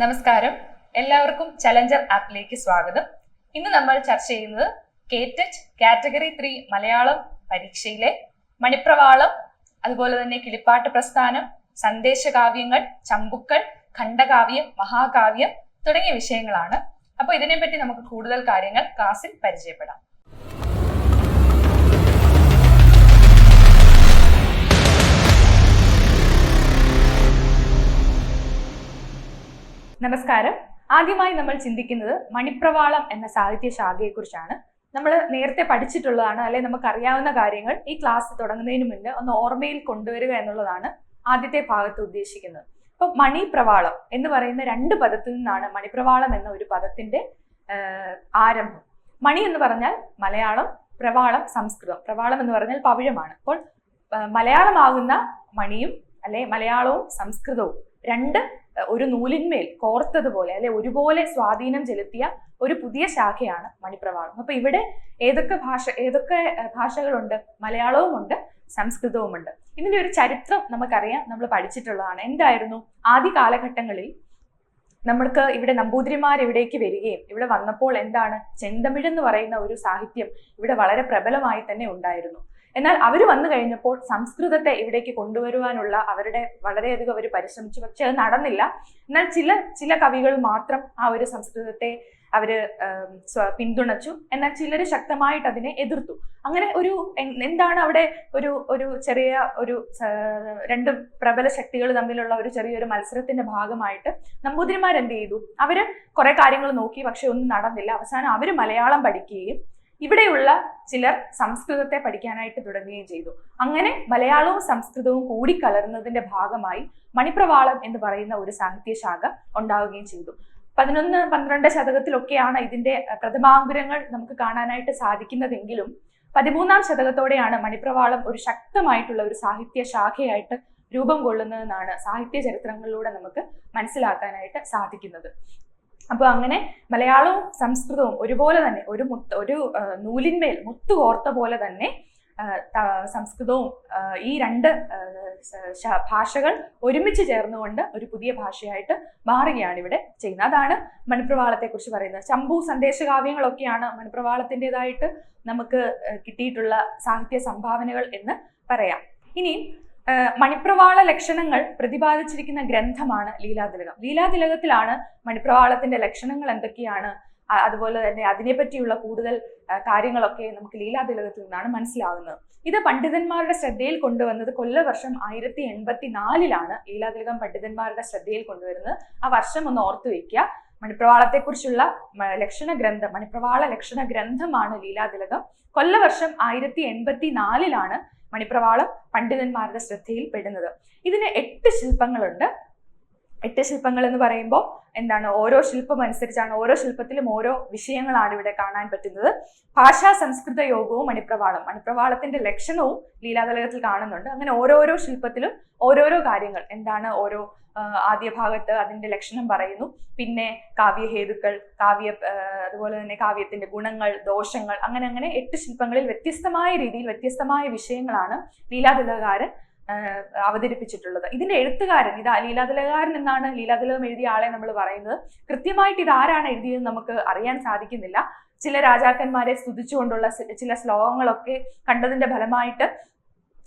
നമസ്കാരം, എല്ലാവർക്കും ചലഞ്ചർ ആപ്പിലേക്ക് സ്വാഗതം. ഇന്ന് നമ്മൾ ചർച്ച ചെയ്യുന്നത് കേറ്ററ്റ് കാറ്റഗറി 3 മലയാളം പരീക്ഷയിലെ മണിപ്രവാളം, അതുപോലെ തന്നെ കിളിപ്പാട്ട് പ്രസ്ഥാനം, സന്ദേശകാവ്യങ്ങൾ, ചമ്പുക്കൾ, ഖണ്ഡകാവ്യം, മഹാകാവ്യം തുടങ്ങിയ വിഷയങ്ങളാണ്. അപ്പോൾ ഇതിനെപ്പറ്റി നമുക്ക് കൂടുതൽ കാര്യങ്ങൾ ക്ലാസ്സിൽ പരിചയപ്പെടാം. നമസ്കാരം. ആദ്യമായി നമ്മൾ ചിന്തിക്കുന്നത് മണിപ്രവാളം എന്ന സാഹിത്യ ശാഖയെ കുറിച്ചാണ്. നമ്മൾ നേരത്തെ പഠിച്ചിട്ടുള്ളതാണ്, അല്ലെ നമുക്കറിയാവുന്ന കാര്യങ്ങൾ ഈ ക്ലാസ് തുടങ്ങുന്നതിന് മുന്നേ ഒന്ന് ഓർമ്മയിൽ കൊണ്ടുവരിക എന്നുള്ളതാണ് ആദ്യത്തെ ഭാഗത്ത് ഉദ്ദേശിക്കുന്നത്. അപ്പൊ മണിപ്രവാളം എന്ന് പറയുന്ന രണ്ട് പദത്തിൽ നിന്നാണ് മണിപ്രവാളം എന്ന ഒരു പദത്തിന്റെ ആരംഭം. മണി എന്ന് പറഞ്ഞാൽ മലയാളം, പ്രവാളം സംസ്കൃതം. പ്രവാളം എന്ന് പറഞ്ഞാൽ പവിഴമാണ്. അപ്പോൾ മലയാളമാകുന്ന മണിയും അല്ലെ മലയാളവും സംസ്കൃതവും രണ്ട് ഒരു നൂലിന്മേൽ കോർത്തതുപോലെ അല്ലെ ഒരുപോലെ സ്വാധീനം ചെലുത്തിയ ഒരു പുതിയ ശാഖയാണ് മണിപ്രവാളം. അപ്പൊ ഇവിടെ ഏതൊക്കെ ഭാഷകളുണ്ട്? മലയാളവും ഉണ്ട്, സംസ്കൃതവും ഉണ്ട്. ഇതിന്റെ ഒരു ചരിത്രം നമുക്കറിയാം, നമ്മൾ പഠിച്ചിട്ടുള്ളതാണ്. എന്തായിരുന്നു? ആദ്യ കാലഘട്ടങ്ങളിൽ നമ്മൾക്ക് ഇവിടെ നമ്പൂതിരിമാർ ഇവിടേക്ക് വരികയും ഇവിടെ വന്നപ്പോൾ എന്താണ് ചെന്തമിഴ് എന്ന് പറയുന്ന ഒരു സാഹിത്യം ഇവിടെ വളരെ പ്രബലമായി തന്നെ ഉണ്ടായിരുന്നു. എന്നാൽ അവർ വന്നു കഴിഞ്ഞപ്പോൾ സംസ്കൃതത്തെ ഇവിടേക്ക് കൊണ്ടുവരുവാനുള്ള അവരുടെ വളരെയധികം അവർ പരിശ്രമിച്ചു, പക്ഷെ അത് നടന്നില്ല. എന്നാൽ ചില കവികൾ മാത്രം ആ ഒരു സംസ്കൃതത്തെ അവര് പിന്തുണച്ചു, എന്നാൽ ചിലർ ശക്തമായിട്ട് അതിനെ എതിർത്തു. അങ്ങനെ എന്താണ് അവിടെ ഒരു ചെറിയ രണ്ട് പ്രബല ശക്തികൾ തമ്മിലുള്ള ഒരു ചെറിയൊരു മത്സരത്തിന്റെ ഭാഗമായിട്ട് നമ്പൂതിരിമാർ എന്ത് ചെയ്തു? അവര് കുറെ കാര്യങ്ങൾ നോക്കി, പക്ഷെ ഒന്നും നടന്നില്ല. അവസാനം അവര് മലയാളം പഠിക്കുകയും ഇവിടെയുള്ള ചിലർ സംസ്കൃതത്തെ പഠിക്കാനായിട്ട് തുടങ്ങുകയും ചെയ്തു. അങ്ങനെ മലയാളവും സംസ്കൃതവും കൂടിക്കലർന്നതിന്റെ ഭാഗമായി മണിപ്രവാളം എന്ന് പറയുന്ന ഒരു സാഹിത്യശാഖ ഉണ്ടാവുകയും ചെയ്തു. 11-12 ശതകത്തിലൊക്കെയാണ് ഇതിന്റെ പ്രഥമാങ്കുരങ്ങൾ നമുക്ക് കാണാനായിട്ട് സാധിക്കുന്നതെങ്കിലും 13-ാം ശതകത്തോടെയാണ് മണിപ്രവാളം ഒരു ശക്തമായിട്ടുള്ള ഒരു സാഹിത്യ ശാഖയായിട്ട് രൂപം കൊള്ളുന്നതെന്നാണ് സാഹിത്യ ചരിത്രങ്ങളിലൂടെ നമുക്ക് മനസ്സിലാക്കാനായിട്ട് സാധിക്കുന്നത്. അപ്പൊ അങ്ങനെ മലയാളവും സംസ്കൃതവും ഒരുപോലെ തന്നെ ഒരു നൂലിന്മേൽ മുത്തുകോർത്ത പോലെ തന്നെ സംസ്കൃതവും ഈ രണ്ട് ഭാഷകൾ ഒരുമിച്ച് ചേർന്നുകൊണ്ട് ഒരു പുതിയ ഭാഷയായിട്ട് മാറുകയാണ് ഇവിടെ ചെയ്യുന്നത്. അതാണ് മണിപ്രവാളത്തെ കുറിച്ച് പറയുന്നത്. ചമ്പു സന്ദേശകാവ്യങ്ങളൊക്കെയാണ് മണിപ്രവാളത്തിൻ്റെതായിട്ട് നമുക്ക് കിട്ടിയിട്ടുള്ള സാഹിത്യ സംഭാവനകൾ എന്ന് പറയാം. ഇനി മണിപ്രവാള ലക്ഷണങ്ങൾ പ്രതിപാദിച്ചിരിക്കുന്ന ഗ്രന്ഥമാണ് ലീലാതിലകം. ലീലാതിലകത്തിലാണ് മണിപ്രവാളത്തിന്റെ ലക്ഷണങ്ങൾ എന്തൊക്കെയാണ്, അതുപോലെ തന്നെ അതിനെപ്പറ്റിയുള്ള കൂടുതൽ കാര്യങ്ങളൊക്കെ നമുക്ക് ലീലാതിലകത്തിൽ നിന്നാണ് മനസ്സിലാകുന്നത്. ഇത് പണ്ഡിതന്മാരുടെ ശ്രദ്ധയിൽ കൊണ്ടുവന്നത് കൊല്ലവർഷം 1084 ലീലാതിലകം പണ്ഡിതന്മാരുടെ ശ്രദ്ധയിൽ കൊണ്ടുവരുന്നത്. ആ വർഷം ഒന്ന് ഓർത്തു വെക്കുക. മണിപ്രവാളത്തെ കുറിച്ചുള്ള ലക്ഷണ ഗ്രന്ഥം, മണിപ്രവാള ലക്ഷണ ഗ്രന്ഥമാണ് ലീലാതിലകം. കൊല്ലവർഷം 1084 മണിപ്രവാളം പണ്ഡിതന്മാരുടെ ശ്രദ്ധയിൽ പെടുന്നത്. ഇതിന് 8 ശില്പങ്ങളുണ്ട്. 8 ശില്പങ്ങൾ എന്ന് പറയുമ്പോൾ എന്താണ്? ഓരോ ശില്പം അനുസരിച്ചാണ്, ഓരോ ശില്പത്തിലും ഓരോ വിഷയങ്ങളാണ് ഇവിടെ കാണാൻ പറ്റുന്നത്. ഭാഷാ സംസ്കൃത യോഗവും മണിപ്രവാളത്തിന്റെ ലക്ഷണവും ലീലാതിലകത്തിൽ കാണുന്നുണ്ട്. അങ്ങനെ ഓരോരോ ശില്പത്തിലും ഓരോരോ കാര്യങ്ങൾ എന്താണ്, ഓരോ ആദ്യ ഭാഗത്ത് അതിന്റെ ലക്ഷണം പറയുന്നു. പിന്നെ കാവ്യഹേതുക്കൾ, അതുപോലെ തന്നെ കാവ്യത്തിന്റെ ഗുണങ്ങൾ, ദോഷങ്ങൾ, അങ്ങനെ 8 ശില്പങ്ങളിൽ വ്യത്യസ്തമായ രീതിയിൽ വ്യത്യസ്തമായ വിഷയങ്ങളാണ് ലീലാതിലകകാരൻ അവതരിപ്പിച്ചിട്ടുള്ളത്. ഇതിന്റെ എഴുത്തുകാരൻ ലീലാതിലകകാരൻ എന്നാണ് ലീലാതിലകം എഴുതിയ ആളെ നമ്മൾ പറയുന്നത്. കൃത്യമായിട്ട് ഇത് ആരാണ് എഴുതിയതെന്ന് നമുക്ക് അറിയാൻ സാധിക്കുന്നില്ല. ചില രാജാക്കന്മാരെ സ്തുതിച്ചുകൊണ്ടുള്ള ചില ശ്ലോകങ്ങളൊക്കെ കണ്ടതിന്റെ ഫലമായിട്ട്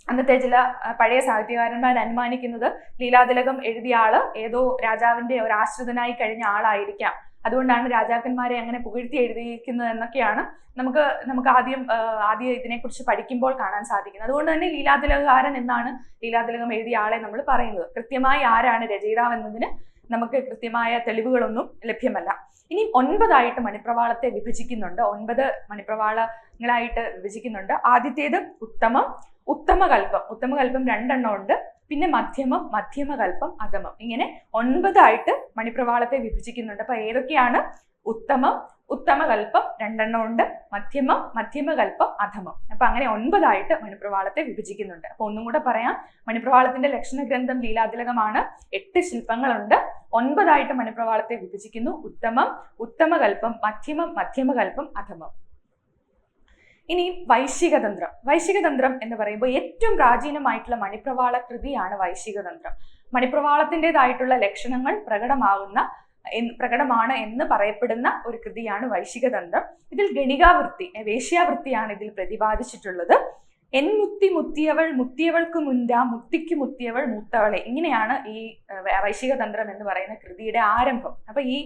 അന്നത്തെ ചില പഴയ സാഹിത്യകാരന്മാർ അനുമാനിക്കുന്നത് ലീലാതിലകം എഴുതിയ ആള് ഏതോ രാജാവിന്റെ ഒരു ആശ്രിതനായി കഴിഞ്ഞ ആളായിരിക്കാം. അതുകൊണ്ടാണ് രാജാക്കന്മാരെ അങ്ങനെ പുകഴ്ത്തി എഴുതിയിരിക്കുന്നത് എന്നൊക്കെയാണ് നമുക്ക് ആദ്യം ഇതിനെക്കുറിച്ച് പഠിക്കുമ്പോൾ കാണാൻ സാധിക്കുന്നത്. അതുകൊണ്ട് തന്നെ ലീലാതിലകകാരൻ എന്നാണ് ലീലാതിലകം എഴുതിയ ആളെ നമ്മൾ പറയുന്നത്. കൃത്യമായി ആരാണ് രചയിതാവ് എന്നതിന് നമുക്ക് കൃത്യമായ തെളിവുകളൊന്നും ലഭ്യമല്ല. ഇനി 9 മണിപ്രവാളത്തെ വിഭജിക്കുന്നുണ്ട്. 9 മണിപ്രവാളങ്ങളായിട്ട് വിഭജിക്കുന്നുണ്ട്. ആദ്യത്തേത് ഉത്തമകൽപ്പം 2 ഉണ്ട്. പിന്നെ മധ്യമകൽപ്പം, അധമം, ഇങ്ങനെ 9 മണിപ്രവാളത്തെ വിഭജിക്കുന്നുണ്ട്. അപ്പൊ ഏതൊക്കെയാണ്? ഉത്തമകൽപ്പം 2 ഉണ്ട്, മധ്യമകൽപ്പം, അധമം. അപ്പൊ അങ്ങനെ 9 മണിപ്രവാളത്തെ വിഭജിക്കുന്നുണ്ട്. അപ്പൊ ഒന്നും കൂടെ പറയാം. മണിപ്രവാളത്തിന്റെ ലക്ഷണ ഗ്രന്ഥം ലീലാതിലകമാണ്. 8 ശില്പങ്ങളുണ്ട്. 9 മണിപ്രവാളത്തെ വിഭജിക്കുന്നു. ഉത്തമകൽപ്പം, മധ്യമകൽപ്പം, അധമം. ഇനി വൈശികതന്ത്രം എന്ന് പറയുമ്പോൾ ഏറ്റവും പ്രാചീനമായിട്ടുള്ള മണിപ്രവാള കൃതിയാണ് വൈശികതന്ത്രം. മണിപ്രവാളത്തിൻ്റെതായിട്ടുള്ള ലക്ഷണങ്ങൾ പ്രകടമാകുന്ന പ്രകടമാണ് എന്ന് പറയപ്പെടുന്ന ഒരു കൃതിയാണ് വൈശികതന്ത്രം. ഇതിൽ ഗണികാവൃത്തി, വേശ്യാവൃത്തിയാണ് ഇതിൽ പ്രതിപാദിച്ചിട്ടുള്ളത്. മുത്തി മുത്തിയവൾ മുത്തിയവൾക്ക് മുൻപ മുത്തിക്ക് മുത്തിയവൾ മൂത്തവളെ, ഇങ്ങനെയാണ് ഈ വൈശികതന്ത്രം എന്ന് പറയുന്ന കൃതിയുടെ ആരംഭം. അപ്പൊ ഈ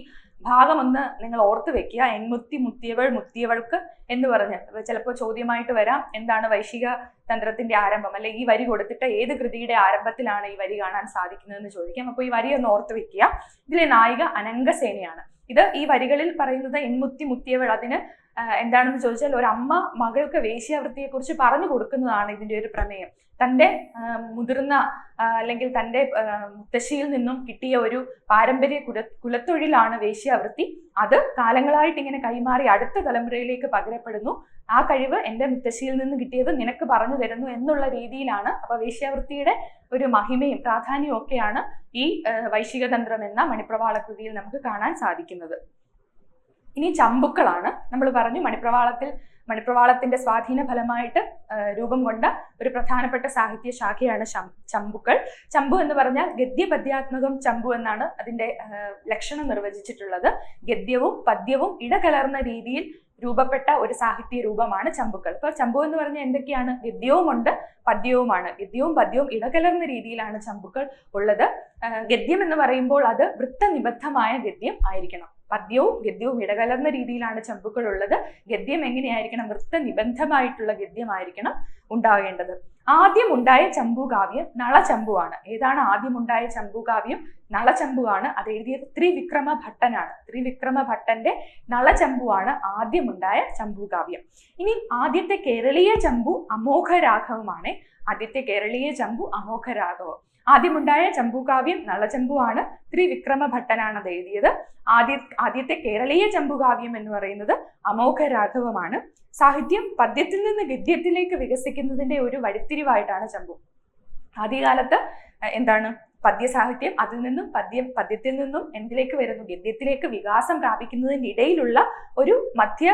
ഭാഗം ഒന്ന് നിങ്ങൾ ഓർത്ത് വെക്കുക. മുത്തി മുത്തിയവൾ മുത്തിയവൾക്ക് എന്ന് പറഞ്ഞ് ചിലപ്പോൾ ചോദ്യമായിട്ട് വരാം, എന്താണ് വൈശിക തന്ത്രത്തിന്റെ ആരംഭം, അല്ലെ ഈ വരി കൊടുത്തിട്ട് ഏത് കൃതിയുടെ ആരംഭത്തിലാണ് ഈ വരി കാണാൻ സാധിക്കുന്നതെന്ന് ചോദിക്കാം. അപ്പോൾ ഈ വരി ഒന്ന് ഓർത്ത് വെക്കുക. ഇതിലെ നായിക അനംഗസേനയാണ്. ഈ വരികളിൽ പറയുന്നത് മുത്തി മുത്തിയവൾ, അതിന് എന്താണെന്ന് ചോദിച്ചാൽ ഒരു അമ്മ മകൾക്ക് വേശ്യാവൃത്തിയെ കുറിച്ച് പറഞ്ഞു കൊടുക്കുന്നതാണ് ഇതിന്റെ ഒരു പ്രമേയം. തൻ്റെ മുതിർന്ന അല്ലെങ്കിൽ തൻ്റെ മുത്തശ്ശിയിൽ നിന്നും കിട്ടിയ ഒരു പാരമ്പര്യ കുലത്തൊഴിലാണ് വേശ്യാവൃത്തി. അത് കാലങ്ങളായിട്ട് ഇങ്ങനെ കൈമാറി അടുത്ത തലമുറയിലേക്ക് പകരപ്പെടുന്നു. ആ കഴിവ് എൻ്റെ മുത്തശ്ശിയിൽ നിന്ന് കിട്ടിയത് നിനക്ക് പറഞ്ഞു തരുന്നു എന്നുള്ള രീതിയിലാണ്. അപ്പൊ വേശ്യാവൃത്തിയുടെ ഒരു മഹിമയും പ്രാധാന്യവും ഒക്കെയാണ് ഈ വൈശികതന്ത്രം എന്ന മണിപ്രവാള കൃതിയിൽ നമുക്ക് കാണാൻ സാധിക്കുന്നത്. ഇനി ചമ്പുക്കളാണ്. നമ്മൾ പറഞ്ഞു മണിപ്രവാളത്തിന്റെ സ്വാധീന ഫലമായിട്ട് രൂപം കൊണ്ട ഒരു പ്രധാനപ്പെട്ട സാഹിത്യ ശാഖയാണ് ചമ്പുക്കൾ. ചമ്പു എന്ന് പറഞ്ഞാൽ ഗദ്യപദ്യാത്മകം ചമ്പു എന്നാണ് അതിന്റെ ലക്ഷണം നിർവചിച്ചിട്ടുള്ളത്. ഗദ്യവും പദ്യവും ഇടകലർന്ന രീതിയിൽ രൂപപ്പെട്ട ഒരു സാഹിത്യ രൂപമാണ് ചമ്പുക്കൾ. ഇപ്പൊ ചമ്പു എന്ന് പറഞ്ഞാൽ എന്തൊക്കെയാണ്? ഗദ്യവുമുണ്ട്, പദ്യവുമാണ്. ഗദ്യവും പദ്യവും ഇടകലർന്ന രീതിയിലാണ് ചമ്പുക്കൾ ഉള്ളത്. ഗദ്യം എന്ന് പറയുമ്പോൾ അത് വൃത്തനിബദ്ധമായ ഗദ്യം ആയിരിക്കണം. പദ്യവും ഗദ്യവും ഇടകലർന്ന രീതിയിലാണ് ചമ്പുക്കൾ ഉള്ളത്. ഗദ്യം എങ്ങനെയായിരിക്കണം? വൃത്തനിബന്ധമായിട്ടുള്ള ഗദ്യമായിരിക്കണം ഉണ്ടാകേണ്ടത്. ആദ്യം ഉണ്ടായ ചമ്പുകാവ്യം നളചമ്പുവാണ്. ഏതാണ് ആദ്യമുണ്ടായ ചമ്പുകാവ്യം? നളചമ്പുവാണ്. അത് എഴുതിയത് ത്രിവിക്രമ ഭട്ടനാണ്. ത്രിവിക്രമ ഭട്ടന്റെ നളചമ്പുവാണ് ആദ്യമുണ്ടായ ചമ്പുകാവ്യം. ഇനി ആദ്യത്തെ കേരളീയ ചമ്പു അമോഘരാഘവമാണ്. ആദ്യത്തെ കേരളീയ ചമ്പു അമോഘരാഘവം. ആദ്യമുണ്ടായ ചമ്പുകാവ്യം നളചമ്പുവാണ്. ത്രിവിക്രമ ഭട്ടനാണ് അത് എഴുതിയത്. ആദ്യത്തെ കേരളീയ ചമ്പുകാവ്യം എന്ന് പറയുന്നത് അമോഘരാഘവമാണ്. സാഹിത്യം പദ്യത്തിൽ നിന്ന് ഗദ്യത്തിലേക്ക് വികസിക്കുന്നതിന്റെ ഒരു വഴിത്തിരിവായിട്ടാണ് ചമ്പു. ആദ്യകാലത്ത് എന്താണ് പദ്യസാഹിത്യം, അതിൽ നിന്നും പദ്യത്തിൽ നിന്നും എന്തിലേക്ക് വരുന്നു? ഗദ്യത്തിലേക്ക് വികാസം പ്രാപിക്കുന്നതിൻ്റെ ഇടയിലുള്ള ഒരു മധ്യ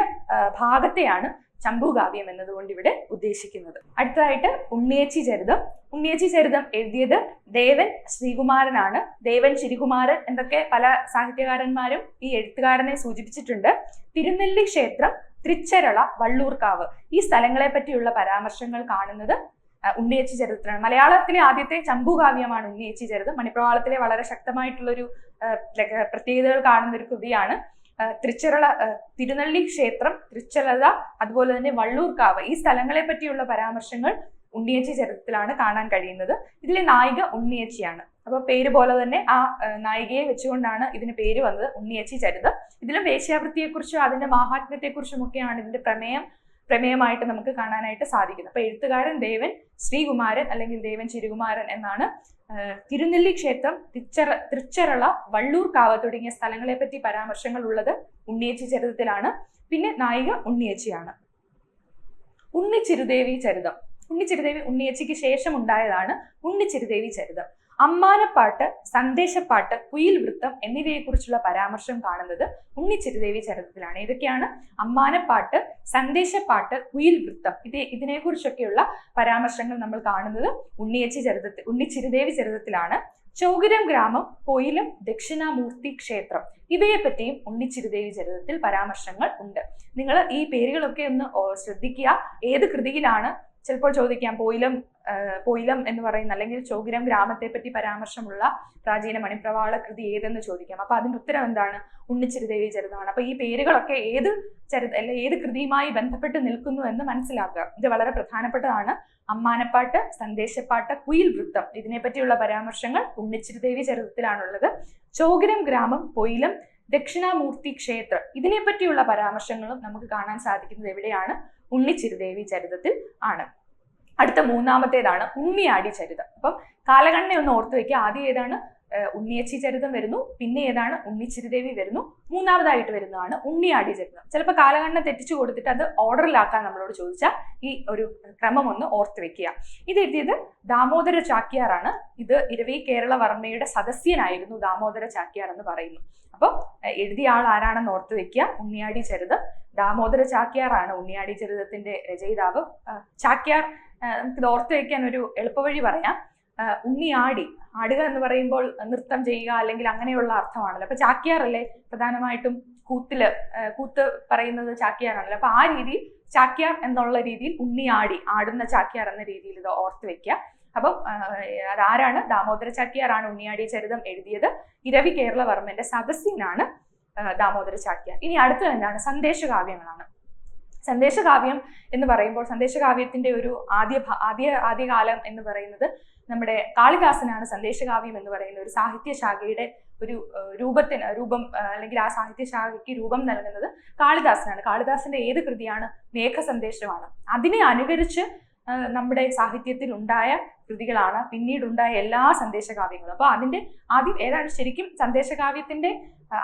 ഭാഗത്തെയാണ് ചമ്പുകാവ്യം എന്നതുകൊണ്ട് ഇവിടെ ഉദ്ദേശിക്കുന്നത്. അടുത്തതായിട്ട് ഉണ്ണിയേച്ചി ചരിതം. ഉണ്ണിയേച്ചി ചരിതം എഴുതിയത് ദേവൻ ശ്രീകുമാരനാണ്. ദേവൻ ശ്രീകുമാരൻ എന്നൊക്കെ പല സാഹിത്യകാരന്മാരും ഈ എഴുത്തുകാരനെ സൂചിപ്പിച്ചിട്ടുണ്ട്. തിരുനെല്ലി ക്ഷേത്രം, തൃച്ചരള, വള്ളൂർക്കാവ് ഈ സ്ഥലങ്ങളെ പറ്റിയുള്ള പരാമർശങ്ങൾ കാണുന്നത് ഉണ്ണിയേച്ചി ചരിത്രമാണ്. മലയാളത്തിലെ ആദ്യത്തെ ചമ്പുകാവ്യമാണ് ഉണ്ണിയേച്ചി ചരിതം. മണിപ്രവാളത്തിലെ വളരെ ശക്തമായിട്ടുള്ളൊരു പ്രത്യേകതകൾ കാണുന്ന ഒരു കൃതിയാണ്. തിരുനെല്ലി ക്ഷേത്രം, തൃച്ചലത, അതുപോലെ തന്നെ വള്ളൂർക്കാവ് ഈ സ്ഥലങ്ങളെ പറ്റിയുള്ള പരാമർശങ്ങൾ ഉണ്ണിയേച്ചി ചരിത്രത്തിലാണ് കാണാൻ കഴിയുന്നത്. ഇതിലെ നായിക ഉണ്ണിയേച്ചിയാണ്. അപ്പൊ പേര് പോലെ തന്നെ ആ നായികയെ വെച്ചുകൊണ്ടാണ് ഇതിന് പേര് വന്നത്, ഉണ്ണിയേച്ചി ചരിതം. ഇതിലും വേശ്യാവൃത്തിയെക്കുറിച്ചും അതിന്റെ മാഹാത്മ്യത്തെക്കുറിച്ചും ഒക്കെയാണ് ഇതിന്റെ പ്രമേയമായിട്ട് നമുക്ക് കാണാനായിട്ട് സാധിക്കുന്നത്. അപ്പൊ എഴുത്തുകാരൻ ദേവൻ ശ്രീകുമാരൻ അല്ലെങ്കിൽ ദേവൻ ശ്രീകുമാരൻ എന്നാണ്. തിരുനെല്ലി ക്ഷേത്രം, തൃച്ചരള, വള്ളൂർക്കാവ് തുടങ്ങിയ സ്ഥലങ്ങളെ പറ്റി പരാമർശങ്ങൾ ഉള്ളത് ഉണ്ണിയേച്ചി ചരിതത്തിലാണ്. പിന്നെ നായിക ഉണ്ണിയേച്ചിയാണ്. ഉണ്ണിച്ചിരുദേവി ചരിതം. ഉണ്ണിച്ചിരുദേവി ഉണ്ണിയേച്ചിക്ക് ശേഷം ഉണ്ടായതാണ് ഉണ്ണിച്ചിരുദേവി ചരിതം. അമ്മാനപ്പാട്ട്, സന്ദേശപ്പാട്ട്, കുയിൽ വൃത്തം എന്നിവയെക്കുറിച്ചുള്ള പരാമർശം കാണുന്നത് ഉണ്ണിച്ചിരുദേവി ചരിതത്തിലാണ്. ഇതൊക്കെയാണ് അമ്മാനപ്പാട്ട്, സന്ദേശപ്പാട്ട്, കുയിൽ വൃത്തം. ഇതിനെക്കുറിച്ചൊക്കെയുള്ള പരാമർശങ്ങൾ നമ്മൾ കാണുന്നത് ഉണ്ണിച്ചിരുദേവി ചരിതത്തിലാണ്. ചോഗിരം ഗ്രാമം, പൊയിലം, ദക്ഷിണാമൂർത്തി ക്ഷേത്രം ഇവയെപ്പറ്റിയും ഉണ്ണിച്ചിരുദേവി ചരിതത്തിൽ പരാമർശങ്ങൾ ഉണ്ട്. നിങ്ങൾ ഈ പേരുകളൊക്കെ ഒന്ന് ശ്രദ്ധിക്കുക. ഏത് കൃതിയിലാണ്? ചിലപ്പോൾ ചോദിക്കാം പൊയിലം എന്ന് പറയുന്ന അല്ലെങ്കിൽ ചോഗിരം ഗ്രാമത്തെ പറ്റി പരാമർശമുള്ള പ്രാചീന മണിപ്രവാള കൃതി ഏതെന്ന് ചോദിക്കാം. അപ്പൊ അതിന്റെ ഉത്തരം എന്താണ്? ഉണ്ണിച്ചിരുദേവി ചരിതമാണ്. അപ്പൊ ഈ പേരുകളൊക്കെ ഏത് കൃതിയുമായി ബന്ധപ്പെട്ട് നിൽക്കുന്നു എന്ന് മനസ്സിലാക്കുക. ഇത് വളരെ പ്രധാനപ്പെട്ടതാണ്. അമ്മാനപ്പാട്ട്, സന്ദേശപ്പാട്ട്, കുയിൽ വൃത്തം ഇതിനെപ്പറ്റിയുള്ള പരാമർശങ്ങൾ ഉണ്ണിച്ചിരുദേവി ചരിതത്തിലാണുള്ളത്. ചോഗിരം ഗ്രാമം, പൊയിലം, ദക്ഷിണാമൂർത്തി ക്ഷേത്രം ഇതിനെപ്പറ്റിയുള്ള പരാമർശങ്ങളും നമുക്ക് കാണാൻ സാധിക്കുന്നത് എവിടെയാണ്? ഉണ്ണിച്ചിരുദേവി ചരിതത്തിൽ ആണ്. അടുത്ത മൂന്നാമത്തേതാണ് ഉണ്ണിയാടി ചരിതം. അപ്പം കാലഗണന ഒന്ന് ഓർത്തു വെക്കുക. ആദ്യം ഏതാണ്? ഉണ്ണിയേച്ചി ചരിതം വരുന്നു. പിന്നെ ഏതാണ്? ഉണ്ണിച്ചിരുദേവി വരുന്നു. മൂന്നാമതായിട്ട് വരുന്നതാണ് ഉണ്ണിയാടി ചരിതം. ചിലപ്പോൾ കാലഗണന തെറ്റിച്ചു കൊടുത്തിട്ട് അത് ഓർഡറിലാക്കാൻ നമ്മളോട് ചോദിച്ചാൽ ഈ ഒരു ക്രമം ഒന്ന് ഓർത്ത് വെക്കുക. ഇത് എഴുതിയത് ദാമോദര ചാക്യാറാണ്. ഇത് ഇരവി കേരളവർമ്മയുടെ സദസ്യനായിരുന്നു ദാമോദര ചാക്യാർ എന്ന് പറയുന്നു. അപ്പോൾ എഴുതിയ ആൾ ആരാണെന്ന് ഓർത്ത് വെക്കുക. ഉണ്ണിയാടി ചരിതം ദാമോദര ചാക്യാറാണ് ഉണ്ണിയാടി ചരിതത്തിന്റെ രചയിതാവ്. ചാക്യാർ നമുക്ക് ഇത് ഓർത്ത് വെക്കാൻ ഒരു എളുപ്പവഴി പറയാം. ഉണ്ണിയാടി, ആടുക എന്ന് പറയുമ്പോൾ നൃത്തം ചെയ്യുക അല്ലെങ്കിൽ അങ്ങനെയുള്ള അർത്ഥമാണല്ലോ. അപ്പൊ ചാക്യാറല്ലേ പ്രധാനമായിട്ടും കൂത്ത് പറയുന്നത് ചാക്യാറാണല്ലോ. അപ്പൊ ആ രീതിയിൽ ചാക്യാർ എന്നുള്ള രീതിയിൽ ഉണ്ണിയാടി, ആടുന്ന ചാക്യാർ എന്ന രീതിയിൽ ഇത് ഓർത്ത് വെക്കുക. അപ്പം അതാരാണ്? ദാമോദര ചാക്യാറാണ് ഉണ്ണിയാടി ചരിതം എഴുതിയത്. ഇരവി കേരളവർമ്മന്റെ സദസ്യനാണ് ദാമോദര ചാക്യാർ. ഇനി അടുത്തത് എന്താണ്? സന്ദേശകാവ്യങ്ങളാണ്. സന്ദേശകാവ്യം എന്ന് പറയുമ്പോൾ സന്ദേശകാവ്യത്തിന്റെ ഒരു ആദ്യകാലം എന്ന് പറയുന്നത് നമ്മുടെ കാളിദാസനാണ്. സന്ദേശകാവ്യം എന്ന് പറയുന്ന ഒരു സാഹിത്യ ശാഖയുടെ ഒരു രൂപം അല്ലെങ്കിൽ ആ സാഹിത്യ ശാഖയ്ക്ക് രൂപം നൽകുന്നത് കാളിദാസനാണ്. കാളിദാസന്റെ ഏത് കൃതിയാണ്? മേഘസന്ദേശമാണ്. അതിനെ അനുകരിച്ച് നമ്മുടെ സാഹിത്യത്തിൽ ഉണ്ടായ കൃതികളാണ് പിന്നീടുണ്ടായ എല്ലാ സന്ദേശകാവ്യങ്ങളും. അപ്പൊ അതിന്റെ ആദ്യം ഏതാണ് ശരിക്കും സന്ദേശകാവ്യത്തിന്റെ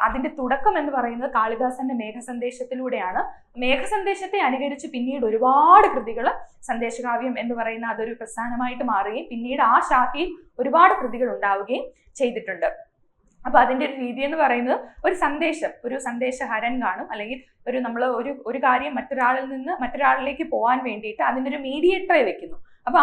അതിന്റെ തുടക്കം എന്ന് പറയുന്നത് കാളിദാസന്റെ മേഘസന്ദേശത്തിലൂടെയാണ്. മേഘസന്ദേശത്തെ അനുകരിച്ച് പിന്നീട് ഒരുപാട് കൃതികൾ സന്ദേശകാവ്യം എന്ന് പറയുന്ന അതൊരു പ്രസ്ഥാനമായിട്ട് മാറുകയും പിന്നീട് ആ ശാഖയിൽ ഒരുപാട് കൃതികൾ ഉണ്ടാവുകയും ചെയ്തിട്ടുണ്ട്. അപ്പൊ അതിന്റെ ഒരു രീതി എന്ന് പറയുന്നത് ഒരു സന്ദേശഹരൻ കാണും, അല്ലെങ്കിൽ നമ്മൾ ഒരു കാര്യം മറ്റൊരാളിൽ നിന്ന് മറ്റൊരാളിലേക്ക് പോകാൻ വേണ്ടിയിട്ട് അതിൻ്റെ ഒരു മീഡിയേറ്ററെ വെക്കുന്നു. അപ്പൊ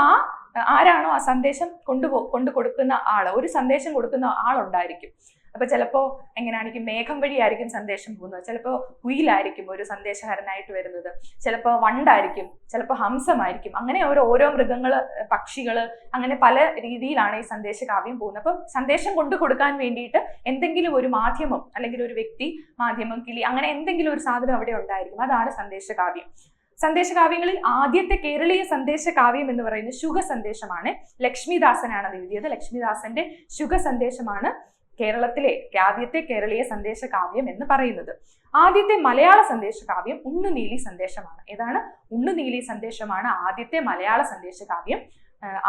ആരാണോ ആ സന്ദേശം കൊണ്ടു കൊടുക്കുന്ന ആള്, ഒരു സന്ദേശം കൊടുക്കുന്ന ആളുണ്ടായിരിക്കും. അപ്പൊ ചിലപ്പോൾ എങ്ങനെയായിരിക്കും? മേഘം വഴിയായിരിക്കും സന്ദേശം പോകുന്നത്, ചിലപ്പോൾ കുയിലായിരിക്കും ഒരു സന്ദേശഹരനായിട്ട് വരുന്നത്, ചിലപ്പോൾ വണ്ടായിരിക്കും, ചിലപ്പോൾ ഹംസമായിരിക്കും. അങ്ങനെ ഓരോ മൃഗങ്ങള്, പക്ഷികള്, അങ്ങനെ പല രീതിയിലാണ് ഈ സന്ദേശകാവ്യം പോകുന്നത്. അപ്പം സന്ദേശം കൊണ്ടു കൊടുക്കാൻ വേണ്ടിയിട്ട് എന്തെങ്കിലും ഒരു മാധ്യമം അല്ലെങ്കിൽ ഒരു വ്യക്തി, മാധ്യമം, കിളി, അങ്ങനെ എന്തെങ്കിലും ഒരു സാധനം അവിടെ ഉണ്ടായിരിക്കും. അതാണ് സന്ദേശകാവ്യം. സന്ദേശകാവ്യങ്ങളിൽ ആദ്യത്തെ കേരളീയ സന്ദേശകാവ്യം എന്ന് പറയുന്നത് ശുഗസന്ദേശമാണ്. ലക്ഷ്മിദാസനാണ് അത് എഴുതിയത്. ലക്ഷ്മിദാസന്റെ ശുഗസന്ദേശമാണ് കേരളത്തിലെ ആദ്യത്തെ കേരളീയ സന്ദേശകാവ്യം എന്ന് പറയുന്നത്. ആദ്യത്തെ മലയാള സന്ദേശകാവ്യം ഉണ്ണുനീലി സന്ദേശമാണ്. ഏതാണ്? ഉണ്ണുനീലി സന്ദേശമാണ് ആദ്യത്തെ മലയാള സന്ദേശകാവ്യം.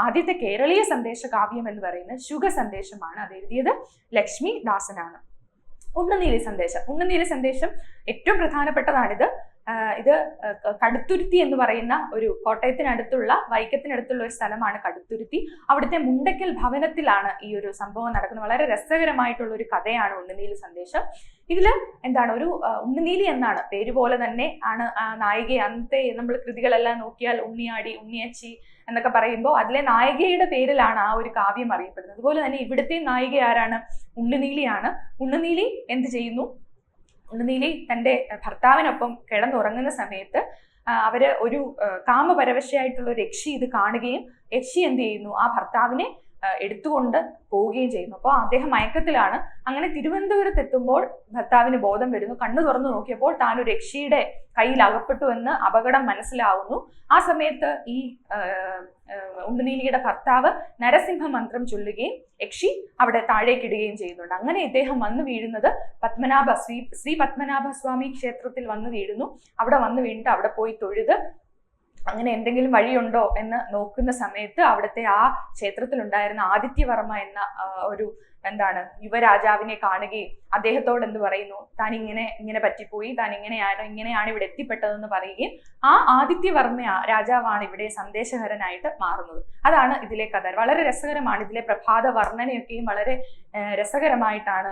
ആദ്യത്തെ കേരളീയ സന്ദേശകാവ്യം എന്ന് പറയുന്നത് ശുഗസന്ദേശമാണ്. അത് എഴുതിയത് ലക്ഷ്മിദാസനാണ്. ഉണ്ണുനീലി സന്ദേശം ഏറ്റവും പ്രധാനപ്പെട്ടതാണിത്. ഇത് കടുത്തുരുത്തി എന്ന് പറയുന്ന ഒരു കോട്ടയത്തിനടുത്തുള്ള വൈക്കത്തിനടുത്തുള്ള ഒരു സ്ഥലമാണ് കടുത്തുരുത്തി. അവിടുത്തെ മുണ്ടക്കൽ ഭവനത്തിലാണ് ഈ ഒരു സംഭവം നടക്കുന്നത്. വളരെ രസകരമായിട്ടുള്ള ഒരു കഥയാണ് ഉണ്ണുനീലി സന്ദേശം. ഇതില് എന്താണ്? ഒരു ഉണ്ണുനീലി എന്നാണ് പേര് പോലെ തന്നെ ആണ് നായികയെ. അന്നത്തെ നമ്മൾ കൃതികളെല്ലാം നോക്കിയാൽ ഉണ്ണിയാടി, ഉണ്ണിയച്ചി എന്നൊക്കെ പറയുമ്പോൾ അതിലെ നായികയുടെ പേരിലാണ് ആ ഒരു കാവ്യം അറിയപ്പെടുന്നത്. അതുപോലെ തന്നെ ഇവിടുത്തെ നായിക ആരാണ്? ഉണ്ണുനീലിയാണ്. ഉണ്ണുനീലി എന്ത് ചെയ്യുന്നു? ഉണ്ണുനീലി തന്റെ ഭർത്താവിനൊപ്പം കിടന്നുറങ്ങുന്ന സമയത്ത് അവര് ഒരു കാമപരവശയായിട്ടുള്ള ഒരു യക്ഷി ഇത് കാണുകയും യക്ഷി എന്ത് ചെയ്യുന്നു? ആ ഭർത്താവിനെ എടുത്തുകൊണ്ട് പോവുകയും ചെയ്യുന്നു. അപ്പോൾ അദ്ദേഹം മയക്കത്തിലാണ്. അങ്ങനെ തിരുവനന്തപുരത്ത് എത്തുമ്പോൾ ഭർത്താവിന് ബോധം വരുന്നു. കണ്ണു തുറന്നു നോക്കിയപ്പോൾ താൻ ഒരു യക്ഷിയുടെ കയ്യിൽ അകപ്പെട്ടു എന്ന് അപകടം മനസ്സിലാവുന്നു. ആ സമയത്ത് ഈ ഉണ്ണുനീലിയുടെ ഭർത്താവ് നരസിംഹ മന്ത്രം ചൊല്ലുകയും യക്ഷി അവിടെ താഴേക്കിടുകയും ചെയ്യുന്നുണ്ട്. അങ്ങനെ ഇദ്ദേഹം വന്നു വീഴുന്നത് ശ്രീ പത്മനാഭ സ്വാമി ക്ഷേത്രത്തിൽ വന്നു വീഴുന്നു. അവിടെ വന്നു വീണിട്ട് അവിടെ പോയി തൊഴുത് അങ്ങനെ എന്തെങ്കിലും വഴിയുണ്ടോ എന്ന് നോക്കുന്ന സമയത്ത് അവിടുത്തെ ആ ക്ഷേത്രത്തിൽ ഉണ്ടായിരുന്ന ആദിത്യവർമ്മ എന്ന ഒരു യുവരാജാവിനെ കാണുകയും അദ്ദേഹത്തോട് എന്ത് പറയുന്നു? താൻ ഇങ്ങനെ പറ്റിപ്പോയി, താൻ ഇങ്ങനെയാണ് ഇവിടെ എത്തിപ്പെട്ടതെന്ന് പറയുകയും ആ ആദിത്യവർമ്മ രാജാവാണ് ഇവിടെ സന്ദേശഹരനായിട്ട് മാറുന്നത്. അതാണ് ഇതിലെ കഥ. വളരെ രസകരമാണ്. ഇതിലെ പ്രഭാത വർണ്ണനയൊക്കെയും വളരെ രസകരമായിട്ടാണ്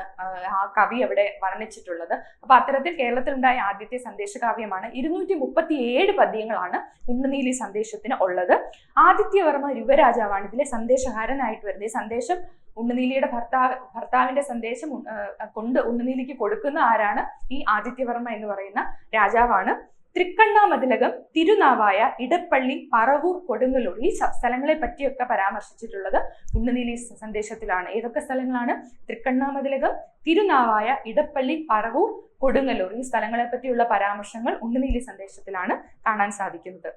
ആ കവി അവിടെ വർണ്ണിച്ചിട്ടുള്ളത്. അപ്പൊ അത്തരത്തിൽ കേരളത്തിലുണ്ടായ ആദ്യത്തെ സന്ദേശകാവ്യമാണ്. 237 പദ്യങ്ങളാണ് ഉണ്ണുനീലി സന്ദേശത്തിന് ഉള്ളത്. ആദിത്യവർമ്മ യുവരാജാവാണ് ഇതിലെ സന്ദേശഹരനായിട്ട് വരുന്നത്. ഈ സന്ദേശം ഉണ്ണുനീലിയുടെ ഭർത്താവിന്റെ സന്ദേശം കൊണ്ട് ഉണ്ണുനീലിക്ക് കൊടുക്കുന്ന ആരാണ്? ഈ ആദിത്യവർമ്മ എന്ന് പറയുന്ന രാജാവാണ്. തൃക്കണ്ണാമതിലകം, തിരുനാവായ, ഇടപ്പള്ളി, പറവൂർ, കൊടുങ്ങല്ലൂർ ഈ സ്ഥലങ്ങളെ പറ്റിയൊക്കെ പരാമർശിച്ചിട്ടുള്ളത് ഉണ്ണുനീലി സന്ദേശത്തിലാണ്. ഏതൊക്കെ സ്ഥലങ്ങളാണ്? തൃക്കണ്ണാമതിലകം, തിരുനാവായ, ഇടപ്പള്ളി, പറവൂർ, കൊടുങ്ങല്ലൂർ ഈ സ്ഥലങ്ങളെ പറ്റിയുള്ള പരാമർശങ്ങൾ ഉണ്ണുനീലി സന്ദേശത്തിലാണ് കാണാൻ സാധിക്കുന്നത്.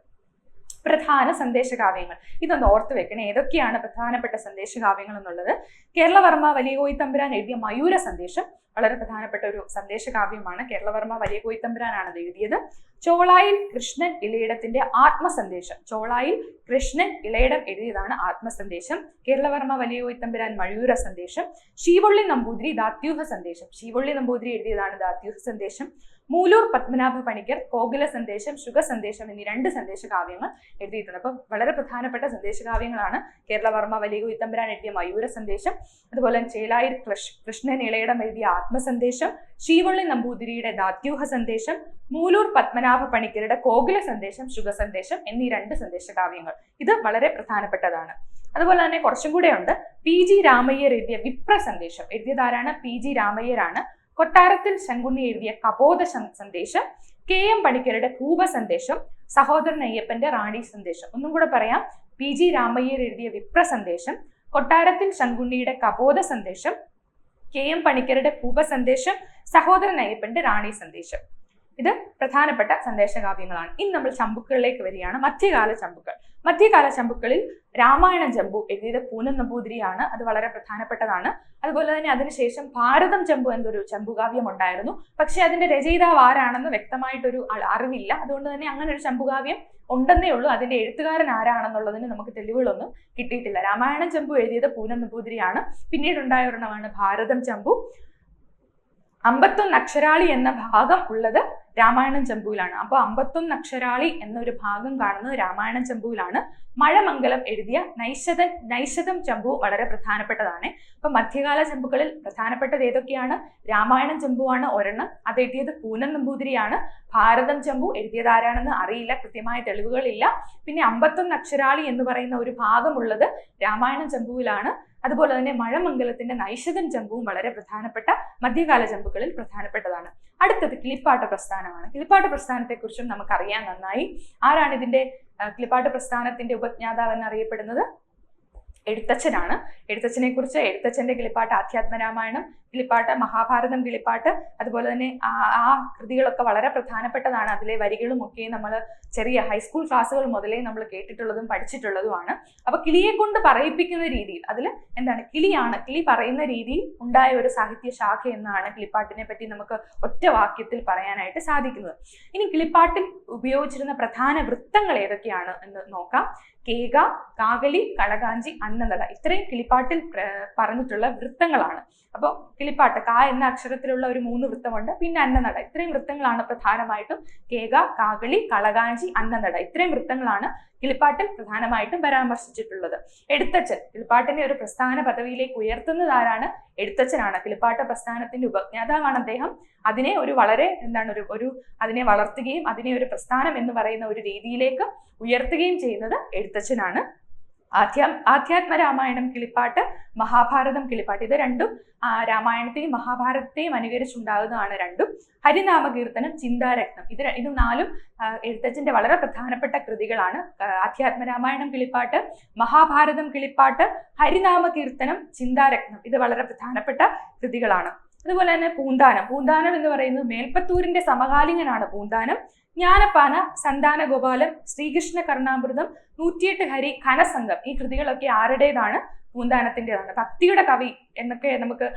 പ്രധാന സന്ദേശകാവ്യങ്ങൾ ഇതൊന്ന് ഓർത്ത് വെക്കണേ. ഏതൊക്കെയാണ് പ്രധാനപ്പെട്ട സന്ദേശകാവ്യങ്ങൾ എന്നുള്ളത്? കേരളവർമ്മ വലിയ കോയിത്തമ്പുരാൻ എഴുതിയ മയൂര സന്ദേശം വളരെ പ്രധാനപ്പെട്ട ഒരു സന്ദേശകാവ്യമാണ്. കേരളവർമ്മ വലിയ കോയിത്തമ്പുരാനാണ് അത് എഴുതിയത്. ചോളായിൽ കൃഷ്ണൻ ഇളയിടത്തിന്റെ ആത്മസന്ദേശം. ചോളായിൽ കൃഷ്ണൻ ഇളയിടം എഴുതിയതാണ് ആത്മസന്ദേശം. കേരളവർമ്മ വലിയ കോയിത്തമ്പുരാൻ മയൂര സന്ദേശം. ശീവള്ളി നമ്പൂതിരി ദാത്യൂഹ സന്ദേശം. ശീവള്ളി നമ്പൂതിരി എഴുതിയതാണ് ദാത്യൂഹ സന്ദേശം. മൂലൂർ പത്മനാഭ പണിക്കർ കോകില സന്ദേശം, ശുഗസന്ദേശം എന്നീ 2 സന്ദേശകാവ്യങ്ങൾ എഴുതിയിട്ടുണ്ട്. അപ്പം വളരെ പ്രധാനപ്പെട്ട സന്ദേശകാവ്യങ്ങളാണ് കേരളവർമ്മ വലിയ കോയിത്തമ്പുരാൻ എഴുതിയ മയൂര സന്ദേശം, അതുപോലെ ചേലായിൽ കൃഷ്ണൻ ഇളയിടം എഴുതിയ ആത്മസന്ദേശം, ശീവള്ളി നമ്പൂതിരിയുടെ ദാത്യൂഹ സന്ദേശം, മൂലൂർ പത്മനാഭ പണിക്കരുടെ കോകില സന്ദേശം, ശുഗസന്ദേശം എന്നീ 2 സന്ദേശകാവ്യങ്ങൾ. ഇത് വളരെ പ്രധാനപ്പെട്ടതാണ്. അതുപോലെ തന്നെ കുറച്ചും കൂടെ ഉണ്ട്. PG രാമയ്യർ എഴുതിയ വിപ്രസന്ദേശം എഴുതിയതാരാണ്? PG രാമയ്യരാണ്. കൊട്ടാരത്തിൽ ശങ്കുണ്ണി എഴുതിയ കബോധ സന്ദേശം, KM പണിക്കരുടെ ഭൂപസന്ദേശം, സഹോദരൻ അയ്യപ്പന്റെ റാണി സന്ദേശം. ഒന്നും കൂടെ പറയാം. PG രാമയ്യർ എഴുതിയ വിപ്രസന്ദേശം, കൊട്ടാരത്തിൽ ശങ്കുണ്ണിയുടെ കബോധ സന്ദേശം, KM പണിക്കരുടെ ഭൂപസന്ദേശം, സഹോദരൻ അയ്യപ്പന്റെ റാണി സന്ദേശം. ഇത് പ്രധാനപ്പെട്ട സന്ദേശകാവ്യങ്ങളാണ്. ഇനി നമ്മൾ ചമ്പുക്കളിലേക്ക് വരികയാണ്. മധ്യകാല ചമ്പുക്കൾ. മധ്യകാല ചമ്പുക്കളിൽ രാമായണം ചമ്പു എഴുതിയത് പൂനം നമ്പൂതിരിയാണ്. അത് വളരെ പ്രധാനപ്പെട്ടതാണ്. അതുപോലെ തന്നെ അതിനുശേഷം ഭാരതം ചമ്പു എന്നൊരു ചമ്പുകാവ്യം ഉണ്ടായിരുന്നു. പക്ഷെ അതിന്റെ രചയിതാവ് ആരാണെന്ന് വ്യക്തമായിട്ടൊരു അറിവില്ല. അതുകൊണ്ട് തന്നെ അങ്ങനെ ഒരു ചമ്പുകാവ്യം ഉണ്ടെന്നേ ഉള്ളൂ. അതിന്റെ എഴുത്തുകാരൻ ആരാണെന്നുള്ളതിന് നമുക്ക് തെളിവുകളൊന്നും കിട്ടിയിട്ടില്ല. രാമായണം ചമ്പു എഴുതിയത് പൂനം നമ്പൂതിരിയാണ്. പിന്നീട് ഉണ്ടായ ഒരെണ്ണമാണ് ഭാരതം ചമ്പു. 51 അക്ഷരാളി എന്ന ഭാഗം ഉള്ളത് രാമായണം ചമ്പുവിലാണ്. അപ്പോൾ 51 അക്ഷരാളി എന്നൊരു ഭാഗം കാണുന്നത് രാമായണം ചമ്പുവിലാണ്. മഴമംഗലം എഴുതിയ നൈഷധം ചമ്പു വളരെ പ്രധാനപ്പെട്ടതാണ്. അപ്പൊ മധ്യകാല ചമ്പുകളിൽ പ്രധാനപ്പെട്ടത് ഏതൊക്കെയാണ്? രാമായണം ചമ്പുവാണ് ഒരെണ്ണം, അത് എഴുതിയത് പൂനം നമ്പൂതിരിയാണ്. ഭാരതം ചമ്പു എഴുതിയത് ആരാണെന്ന് അറിയില്ല, കൃത്യമായ തെളിവുകളില്ല. പിന്നെ 51 അക്ഷരാളി എന്ന് പറയുന്ന ഒരു ഭാഗമുള്ളത് രാമായണം ചമ്പുവിലാണ്. അതുപോലെ തന്നെ മഴമംഗലത്തിന്റെ നൈഷധം ചമ്പുവും വളരെ പ്രധാനപ്പെട്ട മധ്യകാല ചമ്പുകളിൽ പ്രധാനപ്പെട്ടതാണ്. അടുത്തത് കിളിപ്പാട്ട് പ്രസ്ഥാനമാണ്. കിളിപ്പാട്ട് പ്രസ്ഥാനത്തെക്കുറിച്ചും നമുക്കറിയാൻ നന്നായി. ആരാണ് ഇതിന്റെ കിളിപ്പാട്ട് പ്രസ്ഥാനത്തിന്റെ ഉപജ്ഞാതാവ് എന്നറിയപ്പെടുന്നത്? എഴുത്തച്ഛനാണ്. എഴുത്തച്ഛനെ കുറിച്ച് എഴുത്തച്ഛന്റെ കിളിപ്പാട്ട് ആധ്യാത്മരാമായണം, കിളിപ്പാട്ട് മഹാഭാരതം കിളിപ്പാട്ട്, അതുപോലെ തന്നെ ആ കൃതികളൊക്കെ വളരെ പ്രധാനപ്പെട്ടതാണ്. അതിലെ വരികളും ഒക്കെ നമ്മൾ ചെറിയ ഹൈസ്കൂൾ ക്ലാസ്സുകൾ മുതലേ നമ്മൾ കേട്ടിട്ടുള്ളതും പഠിച്ചിട്ടുള്ളതുമാണ്. അപ്പൊ കിളിയെ കൊണ്ട് പറയിപ്പിക്കുന്ന രീതിയിൽ, അതിൽ എന്താണ്, കിളി പറയുന്ന രീതിയിൽ ഉണ്ടായ ഒരു സാഹിത്യ ശാഖ എന്നാണ് കിളിപ്പാട്ടിനെ പറ്റി നമുക്ക് ഒറ്റ വാക്യത്തിൽ പറയാനായിട്ട് സാധിക്കുന്നത്. ഇനി കിളിപ്പാട്ടിൽ ഉപയോഗിച്ചിരുന്ന പ്രധാന വൃത്തങ്ങൾ ഏതൊക്കെയാണ് എന്ന് നോക്കാം. കേക, കാകലി, കളകാഞ്ചി, അന്നനട, ഇത്രയും കിളിപ്പാട്ടിൽ പറഞ്ഞിട്ടുള്ള വൃത്തങ്ങളാണ്. അപ്പോൾ കിളിപ്പാട്ട് കാ എന്ന അക്ഷരത്തിലുള്ള ഒരു 3 വൃത്തമുണ്ട്, പിന്നെ അന്നനട, ഇത്രയും വൃത്തങ്ങളാണ് പ്രധാനമായിട്ടും. കേക, കാകളി, കളകാഞ്ചി, അന്നനട, ഇത്രയും വൃത്തങ്ങളാണ് കിളിപ്പാട്ടിൽ പ്രധാനമായിട്ടും പരാമർശിച്ചിട്ടുള്ളത്. എഴുത്തച്ഛൻ കിളിപ്പാട്ടിനെ ഒരു പ്രസ്ഥാന പദവിയിലേക്ക് ഉയർത്തുന്നത് ആരാണ്? എഴുത്തച്ഛനാണ്. കിളിപ്പാട്ട് പ്രസ്ഥാനത്തിന്റെ ഉപജ്ഞാതാവാണ് അദ്ദേഹം. അതിനെ അതിനെ വളർത്തുകയും അതിനെ ഒരു പ്രസ്ഥാനം എന്ന് പറയുന്ന ഒരു രീതിയിലേക്ക് ഉയർത്തുകയും ചെയ്യുന്നത് എഴുത്തച്ഛനാണ്. ആധ്യാത്മരാമായണം കിളിപ്പാട്ട്, മഹാഭാരതം കിളിപ്പാട്ട്, ഇത് രണ്ടും രാമായണത്തെയും മഹാഭാരതത്തെയും അനുകരിച്ചുണ്ടാകുന്നതാണ് രണ്ടും. ഹരിനാമകീർത്തനം, ചിന്താരത്നം, ഇത് 4 എഴുത്തച്ഛന്റെ വളരെ പ്രധാനപ്പെട്ട കൃതികളാണ്. ആധ്യാത്മരാമായണം കിളിപ്പാട്ട്, മഹാഭാരതം കിളിപ്പാട്ട്, ഹരിനാമകീർത്തനം, ചിന്താരത്നം, ഇത് വളരെ പ്രധാനപ്പെട്ട കൃതികളാണ്. അതുപോലെ തന്നെ പൂന്താനം എന്ന് പറയുന്നത് മേൽപ്പത്തൂരിന്റെ സമകാലികനാണ് പൂന്താനം. ജ്ഞാനപ്പാന, സന്താന ഗോപാലം, ശ്രീകൃഷ്ണ കർണാമൃതം, 108 ഹരി, ഘനസംഘം, ഈ കൃതികളൊക്കെ ആരുടേതാണ്? പൂന്താനത്തിൻ്റെതാണ്. ഭക്തിയുടെ കവി എന്നൊക്കെ നമുക്ക്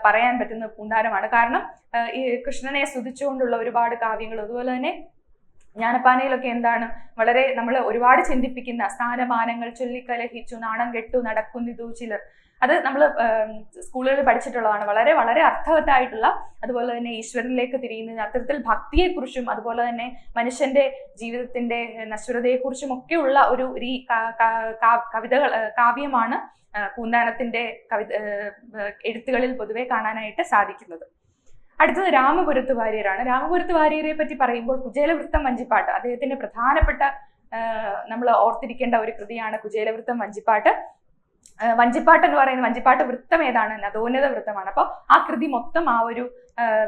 പറയാൻ പറ്റുന്ന പൂന്താനമാണ്. കാരണം ഈ കൃഷ്ണനെ സ്തുതിച്ചുകൊണ്ടുള്ള ഒരുപാട് കാവ്യങ്ങൾ, അതുപോലെ തന്നെ ജ്ഞാനപ്പാനയിലൊക്കെ എന്താണ്, വളരെ നമ്മൾ ഒരുപാട് ചിന്തിപ്പിക്കുന്ന സ്ഥാനമാനങ്ങൾ ചൊല്ലിക്കലഹിച്ചു നാണം കെട്ടു നടക്കുന്നിതു ചിലർ, അത് നമ്മൾ സ്കൂളുകളിൽ പഠിച്ചിട്ടുള്ളതാണ്. വളരെ വളരെ അർത്ഥവത്തായിട്ടുള്ള, അതുപോലെ തന്നെ ഈശ്വരനിലേക്ക് തിരിയുന്ന അത്തരത്തിൽ ഭക്തിയെക്കുറിച്ചും അതുപോലെ തന്നെ മനുഷ്യന്റെ ജീവിതത്തിന്റെ നശ്വരതയെക്കുറിച്ചും ഒക്കെയുള്ള ഒരു കാവ്യമാണ് പൂന്താനത്തിന്റെ എഴുത്തുകളിൽ പൊതുവെ കാണാനായിട്ട് സാധിക്കുന്നത്. അടുത്തത് രാമപുരത്ത് വാര്യരാണ്. രാമപുരത്ത് വാര്യരെ പറ്റി പറയുമ്പോൾ കുചേലവൃത്തം വഞ്ചിപ്പാട്ട്, അദ്ദേഹത്തിന്റെ പ്രധാനപ്പെട്ട നമ്മൾ ഓർത്തിരിക്കേണ്ട ഒരു കൃതിയാണ് കുചേലവൃത്തം വഞ്ചിപ്പാട്ട്. വഞ്ചിപ്പാട്ട് എന്ന് പറയുന്നത്, വഞ്ചിപ്പാട്ട് വൃത്തം ഏതാണ്? നദോന്നത വൃത്തമാണ്. അപ്പോൾ ആ കൃതി മൊത്തം ആ ഒരു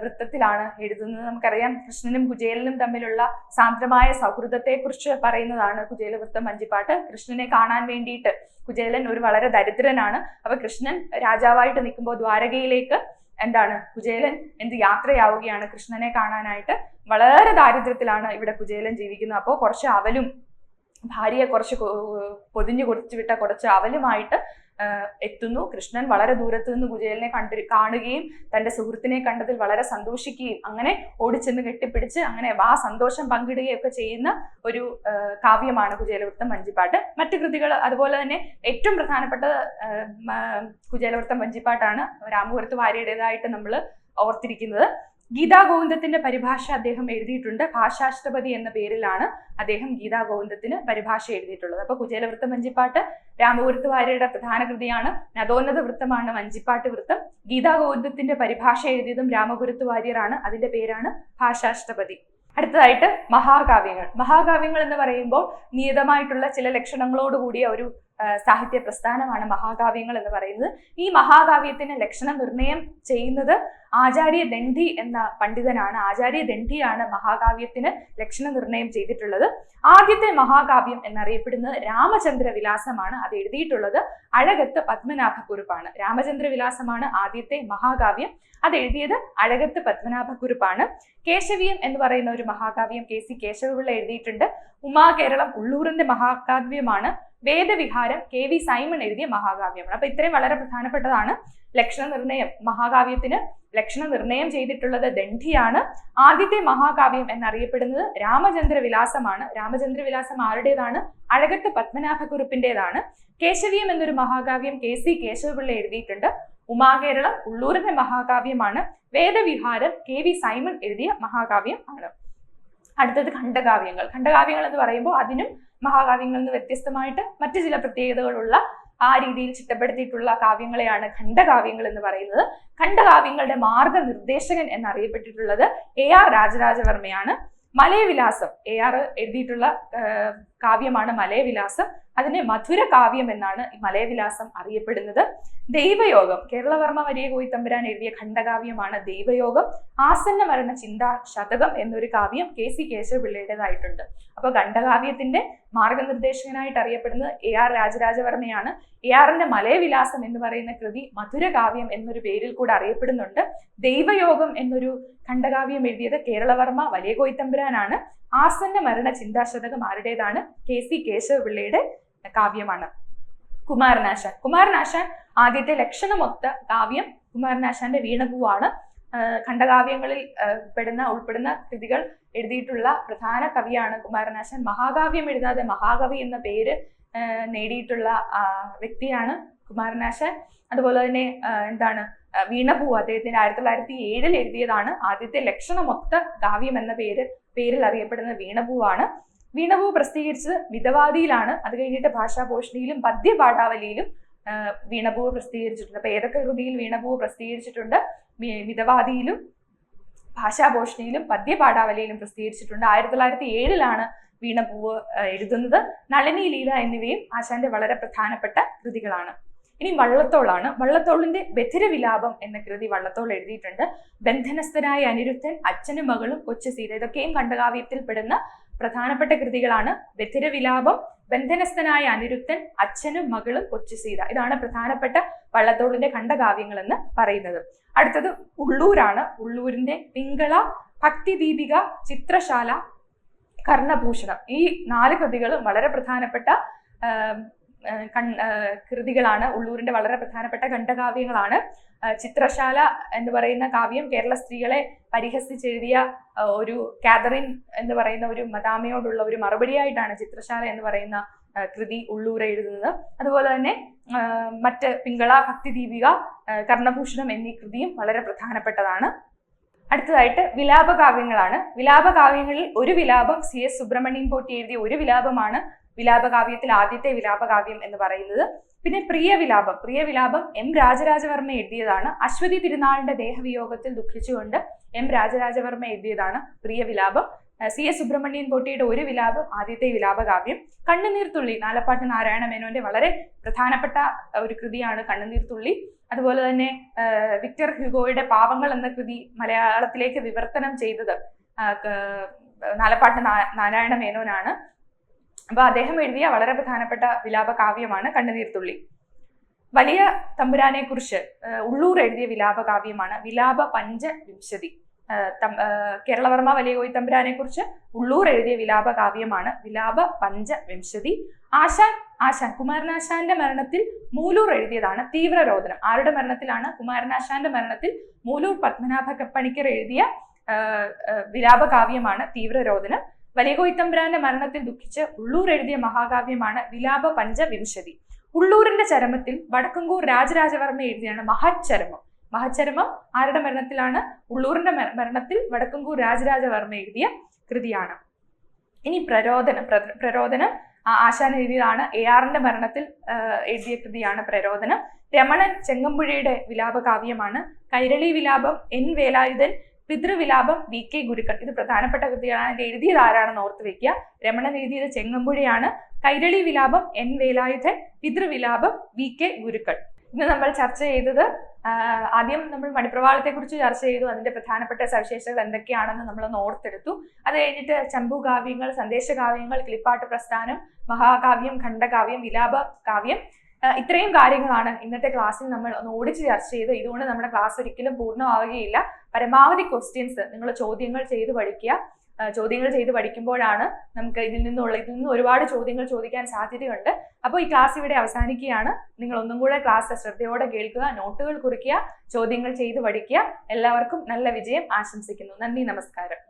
വൃത്തത്തിലാണ് എഴുതുന്നത്. നമുക്കറിയാം കൃഷ്ണനും കുചേലനും തമ്മിലുള്ള സാന്ദ്രമായ സൗഹൃദത്തെക്കുറിച്ച് പറയുന്നതാണ് കുചേലവൃത്തം വഞ്ചിപ്പാട്ട്. കൃഷ്ണനെ കാണാൻ വേണ്ടിയിട്ട്, കുചേലൻ ഒരു വളരെ ദരിദ്രനാണ്. അപ്പൊ കൃഷ്ണൻ രാജാവായിട്ട് നിൽക്കുമ്പോൾ ദ്വാരകയിലേക്ക് കുചേലൻ യാത്രയാവുകയാണ് കൃഷ്ണനെ കാണാനായിട്ട്. വളരെ ദാരിദ്ര്യത്തിലാണ് ഇവിടെ കുചേലൻ ജീവിക്കുന്നത്. അപ്പോൾ കുറച്ച് അവലും, ഭാര്യയെ കുറച്ച് പൊതിഞ്ഞു കൊടുത്തു വിട്ട കുറച്ച് അവലുമായിട്ട് എത്തുന്നു. കൃഷ്ണൻ വളരെ ദൂരത്തു നിന്ന് കുചേലനെ കാണുകയും തന്റെ സുഹൃത്തിനെ കണ്ടതിൽ വളരെ സന്തോഷിക്കുകയും അങ്ങനെ ഓടിച്ചെന്ന് കെട്ടിപ്പിടിച്ച് അങ്ങനെ ആ സന്തോഷം പങ്കിടുകയും ഒക്കെ ചെയ്യുന്ന ഒരു കാവ്യമാണ് കുചേലവൃത്തം വഞ്ചിപ്പാട്ട്. മറ്റു കൃതികൾ അതുപോലെ തന്നെ ഏറ്റവും പ്രധാനപ്പെട്ട കുചേലവൃത്തം വഞ്ചിപ്പാട്ടാണ് രാമപുരത്ത് വാര്യരുടേതായിട്ട് നമ്മൾ ഓർത്തിരിക്കുന്നത്. ഗീതാഗോവിന്ദത്തിന്റെ പരിഭാഷ അദ്ദേഹം എഴുതിയിട്ടുണ്ട്. ഭാഷാഷ്ടപതി എന്ന പേരിലാണ് അദ്ദേഹം ഗീതാഗോവിന്ദത്തിന് പരിഭാഷ എഴുതിയിട്ടുള്ളത്. അപ്പൊ കുചേലവൃത്തം വഞ്ചിപ്പാട്ട് രാമപുരത്ത് വാര്യരുടെ പ്രധാന കൃതിയാണ്. നദോന്നത വൃത്തമാണ് വഞ്ചിപ്പാട്ട് വൃത്തം. ഗീതാഗോവിന്ദത്തിന്റെ പരിഭാഷ എഴുതിയതും രാമപുരത്ത് വാര്യരാണ്. അതിന്റെ പേരാണ് ഭാഷാഷ്ടപതി. അടുത്തതായിട്ട് മഹാകാവ്യങ്ങൾ. മഹാകാവ്യങ്ങൾ എന്ന് പറയുമ്പോൾ നിയതമായിട്ടുള്ള ചില ലക്ഷണങ്ങളോട് കൂടിയ ഒരു സാഹിത്യ പ്രസ്ഥാനമാണ് മഹാകാവ്യങ്ങൾ എന്ന് പറയുന്നത്. ഈ മഹാകാവ്യത്തിന് ലക്ഷണ നിർണയം ചെയ്യുന്നത് ആചാര്യ ദണ്ഡി എന്ന പണ്ഡിതനാണ്. ആചാര്യ ദണ്ഡിയാണ് മഹാകാവ്യത്തിന് ലക്ഷണ നിർണയം ചെയ്തിട്ടുള്ളത്. ആദ്യത്തെ മഹാകാവ്യം എന്നറിയപ്പെടുന്നത് രാമചന്ദ്ര വിലാസമാണ്. അത് എഴുതിയിട്ടുള്ളത് അഴകത്ത് പത്മനാഭക്കുറുപ്പാണ്. രാമചന്ദ്ര വിലാസമാണ് ആദ്യത്തെ മഹാകാവ്യം. അത് എഴുതിയത് അഴകത്ത് പത്മനാഭക്കുറുപ്പാണ്. കേശവീയം എന്ന് പറയുന്ന ഒരു മഹാകാവ്യം KC കേശവപിള്ള എഴുതിയിട്ടുണ്ട്. ഉമാകേരളം ഉള്ളൂറിന്റെ മഹാകാവ്യമാണ്. വേദവിഹാരം KV സൈമൺ എഴുതിയ മഹാകാവ്യമാണ്. അപ്പൊ ഇത്രയും വളരെ പ്രധാനപ്പെട്ടതാണ്. ലക്ഷണ നിർണയം, മഹാകാവ്യത്തിന് ലക്ഷണ നിർണയം ചെയ്തിട്ടുള്ളത് ദണ്ഡിയാണ്. ആദ്യത്തെ മഹാകാവ്യം എന്നറിയപ്പെടുന്നത് രാമചന്ദ്ര വിലാസമാണ്. രാമചന്ദ്ര വിലാസം ആരുടേതാണ്? അഴകത്ത് പത്മനാഭക്കുറുപ്പിന്റേതാണ്. കേശവീയം എന്നൊരു മഹാകാവ്യം KC കേശവപിള്ള എഴുതിയിട്ടുണ്ട്. ഉമാകേരളം ഉള്ളൂരിന്റെ മഹാകാവ്യമാണ്. വേദവിഹാരം KV സൈമൺ എഴുതിയ മഹാകാവ്യം ആണ്. അടുത്തത് ഖണ്ഡകാവ്യങ്ങൾ. ഖണ്ഡകാവ്യങ്ങൾ എന്ന് പറയുമ്പോൾ അതിനും മഹാകാവ്യങ്ങളിൽ നിന്ന് വ്യത്യസ്തമായിട്ട് മറ്റു ചില പ്രത്യേകതകളുള്ള ആ രീതിയിൽ ചിട്ടപ്പെടുത്തിയിട്ടുള്ള കാവ്യങ്ങളെയാണ് ഖണ്ഡകാവ്യങ്ങൾ എന്ന് പറയുന്നത്. ഖണ്ഡകാവ്യങ്ങളുടെ മാർഗനിർദ്ദേശകൻ എന്നറിയപ്പെട്ടിട്ടുള്ളത് AR രാജരാജവർമ്മയാണ്. മലയവിലാസം AR എഴുതിയിട്ടുള്ള കാവ്യമാണ് മലയവിലാസം. അതിനെ മധുര കാവ്യം എന്നാണ് ഈ മലയവിലാസം അറിയപ്പെടുന്നത്. ദൈവയോഗം കേരളവർമ്മ വലിയ കോയിത്തമ്പുരാൻ എഴുതിയ ഖണ്ഡകാവ്യമാണ് ദൈവയോഗം. ആസന്ന മരണ ചിന്താ ശതകം എന്നൊരു കാവ്യം KC കേശവപിള്ളയുടേതായിട്ടുണ്ട്. അപ്പൊ ഖണ്ഡകാവ്യത്തിന്റെ മാർഗനിർദ്ദേശകനായിട്ട് അറിയപ്പെടുന്നത് AR രാജരാജവർമ്മയാണ്. ARന്റെ മലയവിലാസം എന്ന് പറയുന്ന കൃതി മധുര കാവ്യം എന്നൊരു പേരിൽ കൂടെ അറിയപ്പെടുന്നുണ്ട്. ദൈവയോഗം എന്നൊരു ഖണ്ഡകാവ്യം എഴുതിയത് കേരളവർമ്മ വലിയ കോയിത്തമ്പുരാനാണ്. ആസന്ന മരണ ചിന്താശതകം ആരുടേതാണ്? KC കേശവപിള്ളയുടെ കാവ്യമാണ്. കുമാരനാശാൻ ആദ്യത്തെ ലക്ഷണമൊത്ത കാവ്യം കുമാരനാശാന്റെ വീണപൂവാണ്. ഖണ്ഡകാവ്യങ്ങളിൽ ഉൾപ്പെടുന്ന കൃതികൾ എഴുതിയിട്ടുള്ള പ്രധാന കവിയാണ് കുമാരനാശാൻ. മഹാകാവ്യം എഴുതാതെ മഹാകവി എന്ന പേര് നേടിയിട്ടുള്ള വ്യക്തിയാണ് കുമാരനാശാൻ. അതുപോലെ തന്നെ വീണപൂ അദ്ദേഹത്തിന്റെ 1907 എഴുതിയതാണ്. ആദ്യത്തെ ലക്ഷണമൊത്ത കാവ്യം എന്ന പേരിൽ അറിയപ്പെടുന്ന വീണപൂവാണ്. വീണപൂ പ്രസിദ്ധീകരിച്ചത് മിതവാദിയിലാണ്. അത് കഴിഞ്ഞിട്ട് ഭാഷാഭൂഷണിയിലും പദ്യപാഠാവലിയിലും വീണപൂ പ്രസിദ്ധീകരിച്ചിട്ടുണ്ട്. അപ്പൊ ഏതൊക്കെ കൃതിയിൽ വീണപൂ പ്രസിദ്ധീകരിച്ചിട്ടുണ്ട്? മിതവാദിയിലും ഭാഷാഭൂഷണിയിലും പദ്യപാഠാവലിയിലും പ്രസിദ്ധീകരിച്ചിട്ടുണ്ട്. 1907 വീണപൂവ് എഴുതുന്നത്. നളിനി ലീല എന്നിവയും ആശാന്റെ വളരെ പ്രധാനപ്പെട്ട കൃതികളാണ്. ഇനി വള്ളത്തോളാണ്. വള്ളത്തോളിന്റെ ബധിരവിലാപം എന്ന കൃതി വള്ളത്തോൾ എഴുതിയിട്ടുണ്ട്. ബന്ധനസ്ഥനായ അനിരുദ്ധൻ, അച്ഛനും മകളും, കൊച്ചു സീത, ഇതൊക്കെയും ഖണ്ഡകാവ്യത്തിൽ പെടുന്ന പ്രധാനപ്പെട്ട കൃതികളാണ്. ബധിരവിലാപം, ബന്ധനസ്ഥനായ അനിരുദ്ധൻ, അച്ഛനും മകളും, കൊച്ചു സീത, ഇതാണ് പ്രധാനപ്പെട്ട വള്ളത്തോളിന്റെ ഖണ്ഡകാവ്യങ്ങൾ എന്ന് പറയുന്നത്. അടുത്തത് ഉള്ളൂരാണ്. ഉള്ളൂരിന്റെ പിങ്കള, ഭക്തിദീപിക, ചിത്രശാല, കർണഭൂഷണം, ഈ 4 കൃതികളും വളരെ പ്രധാനപ്പെട്ട കൃതികളാണ്. ഉള്ളൂരിന്റെ വളരെ പ്രധാനപ്പെട്ട ഖണ്ഡകാവ്യങ്ങളാണ്. ചിത്രശാല എന്ന് പറയുന്ന കാവ്യം കേരള സ്ത്രീകളെ പരിഹസിച്ചെഴുതിയ ഒരു കാതറിൻ എന്ന് പറയുന്ന ഒരു മദാമയോടുള്ള ഒരു മറുപടിയായിട്ടാണ് ചിത്രശാല എന്ന് പറയുന്ന കൃതി ഉള്ളൂർ എഴുതുന്നത്. അതുപോലെ തന്നെ മറ്റ് പിങ്കള, ഭക്തിദീപിക, കർണഭൂഷണം എന്നീ കൃതിയും വളരെ പ്രധാനപ്പെട്ടതാണ്. അടുത്തതായിട്ട് വിലാപകാവ്യങ്ങളാണ്. വിലാപകാവ്യങ്ങളിൽ ഒരു വിലാപം CS സുബ്രഹ്മണ്യൻ പോറ്റി എഴുതിയ ഒരു വിലാപമാണ് വിലാപകാവ്യത്തിൽ ആദ്യത്തെ വിലാപകാവ്യം എന്ന് പറയുന്നത്. പിന്നെ പ്രിയവിലാപം M രാജരാജവർമ്മ എഴുതിയതാണ്. അശ്വതി തിരുനാളിന്റെ ദേഹവിയോഗത്തിൽ ദുഃഖിച്ചുകൊണ്ട് M രാജരാജവർമ്മ എഴുതിയതാണ് പ്രിയവിലാപം. CS സുബ്രഹ്മണ്യൻ പോറ്റിയുടെ ഒരു വിലാപം ആദ്യത്തെ വിലാപകാവ്യം. കണ്ണുനീർത്തുള്ളി നാലപ്പാട്ട് നാരായണ മേനോന്റെ വളരെ പ്രധാനപ്പെട്ട ഒരു കൃതിയാണ് കണ്ണുനീർത്തുള്ളി. അതുപോലെ തന്നെ വിക്ടർ ഹ്യൂഗോയുടെ പാവങ്ങൾ എന്ന കൃതി മലയാളത്തിലേക്ക് വിവർത്തനം ചെയ്തത് നാലപ്പാട്ട് നാരായണ മേനോനാണ്. അപ്പൊ അദ്ദേഹം എഴുതിയ വളരെ പ്രധാനപ്പെട്ട വിലാപകാവ്യമാണ് കണ്ണുനീർത്തുള്ളി. വലിയ തമ്പുരാനെ കുറിച്ച് ഉള്ളൂർ എഴുതിയ വിലാപകാവ്യമാണ് വിലാപ പഞ്ചവിംശതി. കേരളവർമ്മ വലിയ കോയിത്തമ്പുരാനെ കുറിച്ച് ഉള്ളൂർ എഴുതിയ വിലാപകാവ്യമാണ് വിലാപ പഞ്ചവിംശതി. ആശാൻ കുമാരനാശാന്റെ മരണത്തിൽ മൂലൂർ എഴുതിയതാണ് തീവ്രരോദനം. ആരുടെ മരണത്തിലാണ്? കുമാരനാശാന്റെ മരണത്തിൽ മൂലൂർ പത്മനാഭ പണിക്കർ എഴുതിയ വിലാപകാവ്യമാണ് തീവ്രരോദനം. വലിയ കോയിത്തമ്പുരാന്റെ മരണത്തിൽ ദുഃഖിച്ച് ഉള്ളൂർ എഴുതിയ മഹാകാവ്യമാണ് വിലാപ പഞ്ചവിംശതി. ഉള്ളൂരിന്റെ ചരമത്തിൽ വടക്കങ്കൂർ രാജരാജവർമ്മ എഴുതിയാണ് മഹച്ചരമം ആരുടെ മരണത്തിലാണ്? ഉള്ളൂരിന്റെ മരണത്തിൽ വടക്കങ്കൂർ രാജരാജവർമ്മ എഴുതിയ കൃതിയാണ്. ഇനി പ്രരോദനം ആശാൻ എഴുതിയതാണ്. ARന്റെ മരണത്തിൽ എഴുതിയ കൃതിയാണ് പ്രരോദനം. രമണൻ ചെങ്ങമ്പുഴയുടെ വിലാപകാവ്യമാണ്. കൈരളി വിലാപം N വേലായുധൻ, പിതൃവിലാപം VK ഗുരുക്കൾ, ഇത് പ്രധാനപ്പെട്ട കൃതികളാണ്. ഇത് എഴുതിയത് ആരാണെന്ന് ഓർത്ത് വെക്കുക. രമണൻ എഴുതിയത് ചെങ്ങമ്പുഴയാണ്. കൈരളി വിലാപം N വേലായുധൻ, പിതൃവിലാപം VK ഗുരുക്കൾ. ഇന്ന് നമ്മൾ ചർച്ച ചെയ്തത് ആദ്യം നമ്മൾ മണിപ്രവാളത്തെ കുറിച്ച് ചർച്ച ചെയ്തു, അതിന്റെ പ്രധാനപ്പെട്ട സവിശേഷതകൾ എന്തൊക്കെയാണെന്ന് നമ്മളൊന്ന് ഓർത്തെടുത്തു. അത് കഴിഞ്ഞിട്ട് ചമ്പുകാവ്യങ്ങൾ, സന്ദേശകാവ്യങ്ങൾ, കിളിപ്പാട്ട് പ്രസ്ഥാനം, മഹാകാവ്യം, ഖണ്ഡകാവ്യം, വിലാപ കാവ്യം, ഇത്രയും കാര്യങ്ങളാണ് ഇന്നത്തെ ക്ലാസ്സിൽ നമ്മൾ ഒന്ന് ഓടിച്ച് ചർച്ച ചെയ്ത്. ഇതുകൊണ്ട് നമ്മുടെ ക്ലാസ് ഒരിക്കലും പൂർണ്ണമാവുകയില്ല. പരമാവധി ക്വസ്റ്റ്യൻസ് നിങ്ങൾ ചോദ്യങ്ങൾ ചെയ്ത് പഠിക്കുക. ചോദ്യങ്ങൾ ചെയ്ത് പഠിക്കുമ്പോഴാണ് നമുക്ക് ഇതിൽ നിന്ന് ഒരുപാട് ചോദ്യങ്ങൾ ചോദിക്കാൻ സാധ്യതയുണ്ട്. അപ്പോൾ ഈ ക്ലാസ് ഇവിടെ അവസാനിക്കുകയാണ്. നിങ്ങൾ ഒന്നും കൂടെ ക്ലാസ് ശ്രദ്ധയോടെ കേൾക്കുക, നോട്ടുകൾ കുറിക്കുക, ചോദ്യങ്ങൾ ചെയ്ത് പഠിക്കുക. എല്ലാവർക്കും നല്ല വിജയം ആശംസിക്കുന്നു. നന്ദി, നമസ്കാരം.